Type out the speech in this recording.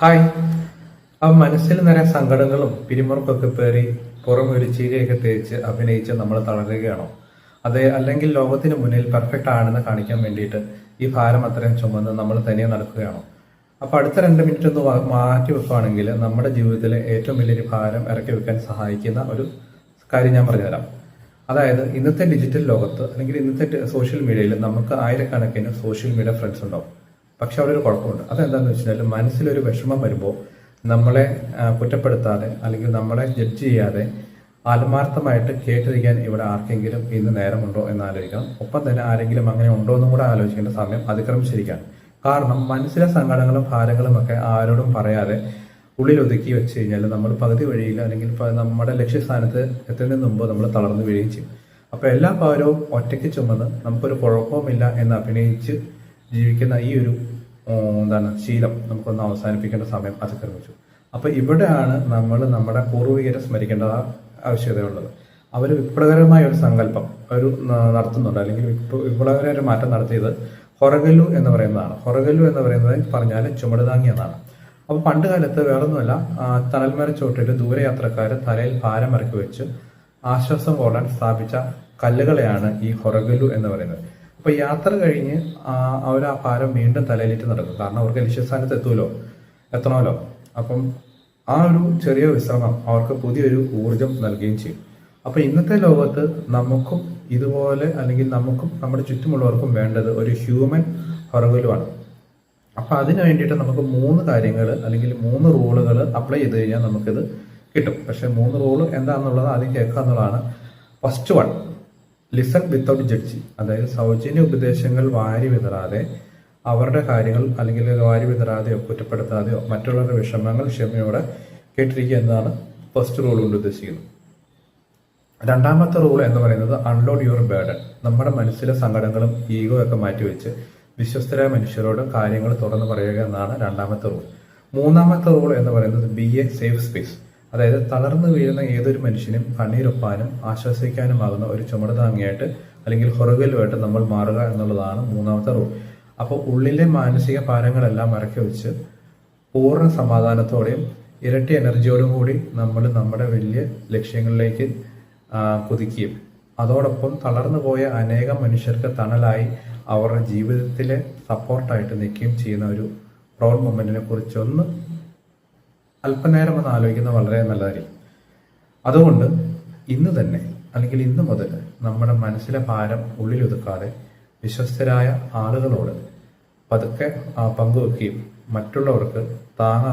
Hi. ആ മനസ്സിൽ നിറയെ സങ്കടങ്ങളും പിരിമുറുക്കൊക്കെ പേറി പുറം ഒരു ചീരയൊക്കെ തേച്ച് അഭിനയിച്ച് നമ്മൾ തളരുകയാണോ? അതെ, അല്ലെങ്കിൽ ലോകത്തിന് മുന്നിൽ പെർഫെക്റ്റ് ആണെന്ന് കാണിക്കാൻ വേണ്ടിയിട്ട് ഈ ഭാരം അത്രയും ചുമന്ന് നമ്മൾ തനിയെ നടക്കുകയാണോ? അപ്പൊ അടുത്ത 2 മിനിറ്റ് ഒന്ന് മാറ്റി വെക്കുകയാണെങ്കിൽ നമ്മുടെ ജീവിതത്തിലെ ഏറ്റവും വലിയൊരു ഭാരം ഇറക്കി വെക്കാൻ സഹായിക്കുന്ന ഒരു കാര്യം ഞാൻ പറഞ്ഞുതരാം. അതായത് ഇന്നത്തെ ഡിജിറ്റൽ ലോകത്ത് അല്ലെങ്കിൽ ഇന്നത്തെ സോഷ്യൽ മീഡിയയിൽ നമുക്ക് ആയിരക്കണക്കിന് സോഷ്യൽ മീഡിയ ഫ്രണ്ട്സ് ഉണ്ടാവും. പക്ഷെ അവിടെ ഒരു കുഴപ്പമുണ്ട്. അതെന്താണെന്ന് വെച്ചാൽ മനസ്സിലൊരു വിഷമം വരുമ്പോൾ നമ്മളെ കുറ്റപ്പെടുത്താതെ അല്ലെങ്കിൽ നമ്മളെ ജഡ്ജ് ചെയ്യാതെ ആത്മാർത്ഥമായിട്ട് കേട്ടിരിക്കാൻ ഇവിടെ ആർക്കെങ്കിലും ഇന്ന് നേരമുണ്ടോ എന്ന് ആലോചിക്കണം. ഒപ്പം തന്നെ ആരെങ്കിലും അങ്ങനെ ഉണ്ടോ എന്നും കൂടെ ആലോചിക്കേണ്ട സമയം അതിക്രമിച്ചിരിക്കുകയാണ്. കാരണം മനസ്സിലെ സങ്കടങ്ങളും ഭാരങ്ങളും ഒക്കെ ആരോടും പറയാതെ ഉള്ളിൽ ഒതുക്കി വെച്ച് കഴിഞ്ഞാൽ നമ്മൾ പകുതി വഴിയിൽ അല്ലെങ്കിൽ നമ്മുടെ ലക്ഷ്യസ്ഥാനത്ത് എത്തുന്നതിന് മുമ്പ് നമ്മൾ തളർന്നു വീഴുകയും ചെയ്യും. അപ്പോൾ എല്ലാ ഭാരവും ഒറ്റയ്ക്ക് ചുമന്ന് നമുക്കൊരു കുഴപ്പവുമില്ല എന്ന് അഭിനയിച്ച് ജീവിക്കുന്ന ഈ ഒരു ശീലം നമുക്കൊന്ന് അവസാനിപ്പിക്കേണ്ട സമയം അതിക്രമിച്ചു. അപ്പൊ ഇവിടെയാണ് നമ്മൾ നമ്മുടെ പൂർവികരെ സ്മരിക്കേണ്ട ആവശ്യകതയുള്ളത്. അവർ വിപ്ലവകരമായ ഒരു സങ്കല്പം നടത്തുന്നുണ്ട്, അല്ലെങ്കിൽ വിപ്ലവകരമായ ഒരു മാറ്റം നടത്തിയത് ഹൊറഗല്ലു എന്ന് പറയുന്നതാണ്. ഹൊറഗല്ലു എന്ന് പറയുന്നത് പറഞ്ഞാൽ ചുമടുതാങ്ങി എന്നാണ്. അപ്പൊ പണ്ട് കാലത്ത് വേറൊന്നുമല്ല, തണൽമര ചോട്ടിൽ ദൂരയാത്രക്കാര് തലയിൽ ഭാരം ഇറക്കി വെച്ച് ആശ്വാസം കൊള്ളാൻ സ്ഥാപിച്ച കല്ലുകളെയാണ് ഈ ഹൊറഗല്ലു എന്ന് പറയുന്നത്. അപ്പൊ യാത്ര കഴിഞ്ഞ് അവർ ആ ഭാരം വീണ്ടും തലയിലിട്ട് നടക്കും. കാരണം അവർക്ക് ലക്ഷ്യസ്ഥാനത്ത് എത്തണമല്ലോ. അപ്പം ആ ഒരു ചെറിയ വിശ്രമം അവർക്ക് പുതിയൊരു ഊർജം നൽകുകയും ചെയ്യും. അപ്പൊ ഇന്നത്തെ ലോകത്ത് നമുക്കും ഇതുപോലെ, അല്ലെങ്കിൽ നമുക്കും നമ്മുടെ ചുറ്റുമുള്ളവർക്കും വേണ്ടത് ഒരു ഹ്യൂമൻ ഹൊറഗലുമാണ്. അപ്പൊ അതിന് വേണ്ടിയിട്ട് നമുക്ക് 3 കാര്യങ്ങൾ അല്ലെങ്കിൽ 3 റൂളുകൾ അപ്ലൈ ചെയ്ത് കഴിഞ്ഞാൽ നമുക്കിത് കിട്ടും. പക്ഷെ 3 റൂള് എന്താണെന്നുള്ളത് ആദ്യം കേൾക്കുക എന്നുള്ളതാണ്. First one, listen without judge. അതായത് സൗജന്യ ഉപദേശങ്ങൾ വാരി വിതറാതെ, അവരുടെ കാര്യങ്ങൾ അല്ലെങ്കിൽ വാരി വിതറാതെയോ കുറ്റപ്പെടുത്താതെയോ മറ്റുള്ളവരുടെ വിഷമങ്ങൾ ക്ഷമയോടെ കേട്ടിരിക്കുക എന്നതാണ് ഫസ്റ്റ് റൂൾ കൊണ്ട് ഉദ്ദേശിക്കുന്നത്. രണ്ടാമത്തെ റൂൾ എന്ന് പറയുന്നത് അൺലോഡ് യുവർ ബേർഡൻ. നമ്മുടെ മനസ്സിലെ സങ്കടങ്ങളും ഈഗോ ഒക്കെ മാറ്റിവെച്ച് വിശ്വസ്തരായ മനുഷ്യരോട് കാര്യങ്ങൾ തുറന്നു പറയുക എന്നാണ് രണ്ടാമത്തെ റൂൾ. മൂന്നാമത്തെ റൂൾ എന്ന് പറയുന്നത് ബി എ സേഫ് സ്പേസ്. അതായത് തളർന്നു വീഴുന്ന ഏതൊരു മനുഷ്യനും കണ്ണീരൊപ്പാനും ആശ്വസിക്കാനുമാകുന്ന ഒരു ചുമടുതാങ്ങിയായിട്ട് അല്ലെങ്കിൽ ഹൊറഗലുമായിട്ട് നമ്മൾ മാറുക എന്നുള്ളതാണ് മൂന്നാമത്തെ റൂൾ. അപ്പോൾ ഉള്ളിലെ മാനസിക ഭാരങ്ങളെല്ലാം ഇറക്കി വെച്ച് പൂർണ്ണ സമാധാനത്തോടെയും ഇരട്ടി എനർജിയോടും കൂടി നമ്മൾ നമ്മുടെ വലിയ ലക്ഷ്യങ്ങളിലേക്ക് കുതിക്കുകയും അതോടൊപ്പം തളർന്നു പോയ അനേകം മനുഷ്യർക്ക് തണലായി അവരുടെ ജീവിതത്തിലെ സപ്പോർട്ടായിട്ട് നിൽക്കുകയും ചെയ്യുന്ന ഒരു പ്രൗഡ് മൊമെന്റിനെ കുറിച്ചൊന്ന് അല്പനേരം ഒന്ന് ആലോചിക്കുന്നത് വളരെ നല്ലതായിരിക്കും. അതുകൊണ്ട് ഇന്ന് തന്നെ അല്ലെങ്കിൽ ഇന്ന് മുതൽ നമ്മുടെ മനസ്സിലെ ഭാരം ഉള്ളിലൊതുക്കാതെ വിശ്വസ്തരായ ആളുകളോട് പതുക്കെ പങ്കുവെക്കുകയും മറ്റുള്ളവർക്ക് താങ്ങാൻ